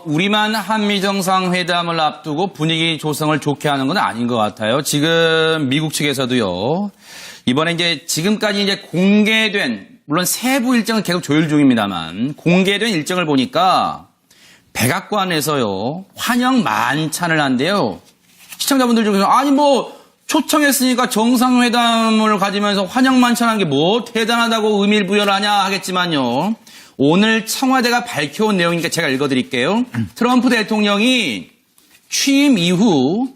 우리만 한미 정상회담을 앞두고 분위기 조성을 좋게 하는 건 아닌 것 같아요. 지금 미국 측에서도요. 이번에 지금까지 공개된, 물론 세부 일정은 계속 조율 중입니다만, 공개된 일정을 보니까 백악관에서요, 환영 만찬을 한대요. 시청자분들 중에서, 초청했으니까 정상회담을 가지면서 환영 만찬한 게 뭐 대단하다고 의미를 부여하냐 하겠지만요. 오늘 청와대가 밝혀온 내용이니까 제가 읽어드릴게요. 트럼프 대통령이 취임 이후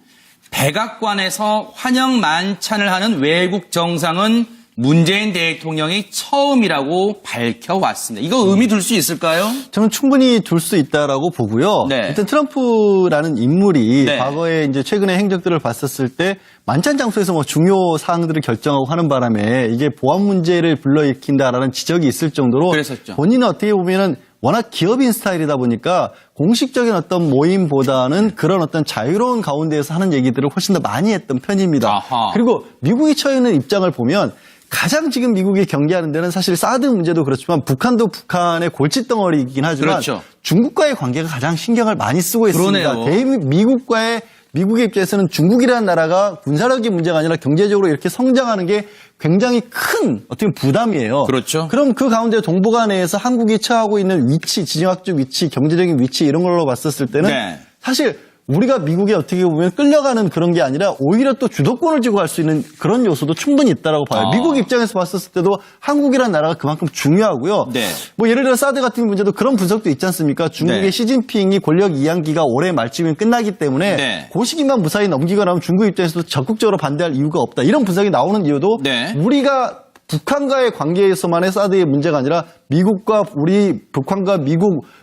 백악관에서 환영 만찬을 하는 외국 정상은 문재인 대통령이 처음이라고 밝혀왔습니다. 이거 의미 둘 수 있을까요? 저는 충분히 둘 수 있다라고 보고요. 네. 일단 트럼프라는 인물이 네. 과거에 최근의 행적들을 봤었을 때 만찬 장소에서 중요 사항들을 결정하고 하는 바람에 이게 보안 문제를 불러일으킨다라는 지적이 있을 정도로 그랬었죠. 본인은 어떻게 보면은 워낙 기업인 스타일이다 보니까 공식적인 어떤 모임보다는 그런 어떤 자유로운 가운데에서 하는 얘기들을 훨씬 더 많이 했던 편입니다. 아하. 그리고 미국이 처해 있는 입장을 보면 가장 지금 미국이 경계하는 데는 사실 사드 문제도 그렇지만 북한도 북한의 골칫덩어리이긴 하지만 그렇죠. 중국과의 관계가 가장 신경을 많이 쓰고 있습니다. 그러네요. 미국의 입장에서는 중국이라는 나라가 군사력의 문제가 아니라 경제적으로 이렇게 성장하는 게 굉장히 큰 어떻게 보면 부담이에요. 그렇죠. 그럼 그 가운데 동북아 내에서 한국이 처하고 있는 위치, 지정학적 위치, 경제적인 위치 이런 걸로 봤었을 때는 네. 사실 우리가 미국에 어떻게 보면 끌려가는 그런 게 아니라 오히려 또 주도권을 쥐고 갈 수 있는 그런 요소도 충분히 있다라고 봐요. 미국 입장에서 봤었을 때도 한국이라는 나라가 그만큼 중요하고요. 네. 예를 들어 사드 같은 문제도 그런 분석도 있지 않습니까? 중국의 네. 시진핑이 권력 이양기가 올해 말쯤이면 끝나기 때문에 네. 그 시기만 무사히 넘기거나 하면 중국 입장에서도 적극적으로 반대할 이유가 없다. 이런 분석이 나오는 이유도 네. 우리가 북한과의 관계에서만의 사드의 문제가 아니라 미국과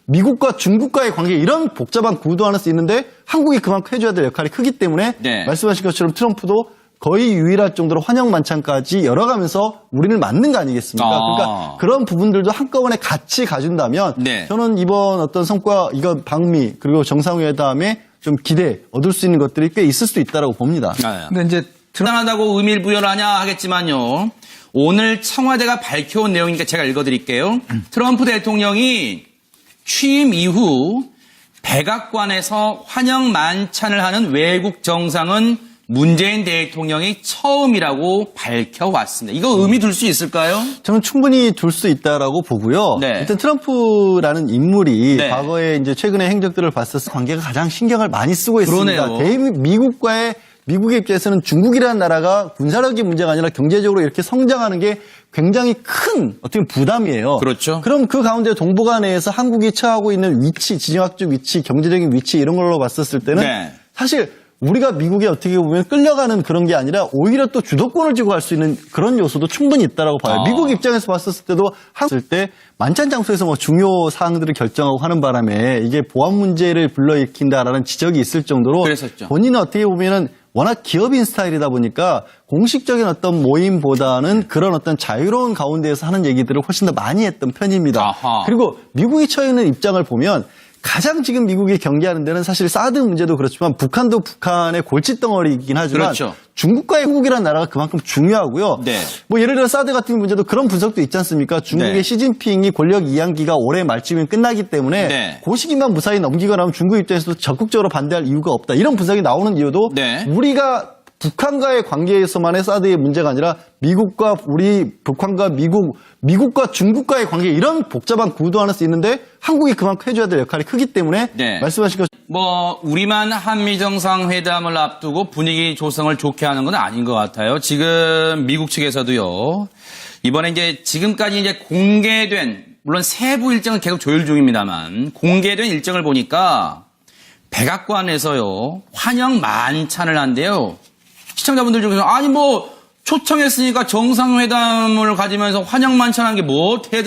미국과 중국과의 관계 이런 복잡한 구도 안에서 있는데 한국이 그만큼 해줘야 될 역할이 크기 때문에 네. 말씀하신 것처럼 트럼프도 거의 유일할 정도로 환영 만찬까지 열어가면서 우리를 맞는 거 아니겠습니까? 그러니까 그런 부분들도 한꺼번에 같이 가준다면 네. 저는 이번 어떤 성과, 이건 방미 그리고 정상회담에 좀 기대 얻을 수 있는 것들이 꽤 있을 수 있다라고 봅니다. 근데 대단하다고 의미를 부여하냐 하겠지만요. 오늘 청와대가 밝혀온 내용이니까 제가 읽어드릴게요. 트럼프 대통령이 취임 이후 백악관에서 환영 만찬을 하는 외국 정상은 문재인 대통령이 처음이라고 밝혀왔습니다. 이거 의미 둘 수 있을까요? 저는 충분히 둘 수 있다라고 보고요. 네. 일단 트럼프라는 인물이 네. 과거에 최근의 행적들을 봤었을 때 관계가 가장 신경을 많이 쓰고 있습니다. 그러네요. 미국의 입장에서는 중국이라는 나라가 군사력의 문제가 아니라 경제적으로 이렇게 성장하는 게 굉장히 큰 어떻게 보면 부담이에요. 그렇죠. 그럼 그 가운데 동북아 내에서 한국이 처하고 있는 위치, 지정학적 위치, 경제적인 위치 이런 걸로 봤었을 때는 네. 사실 우리가 미국에 어떻게 보면 끌려가는 그런 게 아니라 오히려 또 주도권을 쥐고 갈 수 있는 그런 요소도 충분히 있다라고 봐요. 미국 입장에서 봤었을 때도 만찬 장소에서 중요 사항들을 결정하고 하는 바람에 이게 보안 문제를 불러일으킨다라는 지적이 있을 정도로 그랬었죠. 본인은 어떻게 보면은 워낙 기업인 스타일이다 보니까 공식적인 어떤 모임보다는 그런 어떤 자유로운 가운데에서 하는 얘기들을 훨씬 더 많이 했던 편입니다. 아하. 그리고 미국이 처해 있는 입장을 보면 가장 지금 미국이 경계하는 데는 사실 사드 문제도 그렇지만 북한도 북한의 골칫덩어리이긴 하지만 그렇죠. 중국과의 한국이라는 나라가 그만큼 중요하고요. 네. 예를 들어 사드 같은 문제도 그런 분석도 있지 않습니까? 중국의 네. 시진핑이 권력 이양기가 올해 말쯤이면 끝나기 때문에 네. 그 시기만 무사히 넘기거나 하면 중국 입장에서도 적극적으로 반대할 이유가 없다. 이런 분석이 나오는 이유도 네. 우리가 북한과의 관계에서만의 사드의 문제가 아니라 미국과 중국과의 관계 이런 복잡한 구도 안에서 있는데 한국이 그만큼 해줘야 될 역할이 크기 때문에 네. 말씀하신 것 우리만 한미 정상회담을 앞두고 분위기 조성을 좋게 하는 건 아닌 것 같아요. 지금 미국 측에서도요. 이번에 지금까지 공개된, 물론 세부 일정은 계속 조율 중입니다만, 공개된 일정을 보니까 백악관에서요. 환영 만찬을 한대요. 시청자분들 중에서 초청했으니까 정상회담을 가지면서 환영 만찬한 게 뭐 대단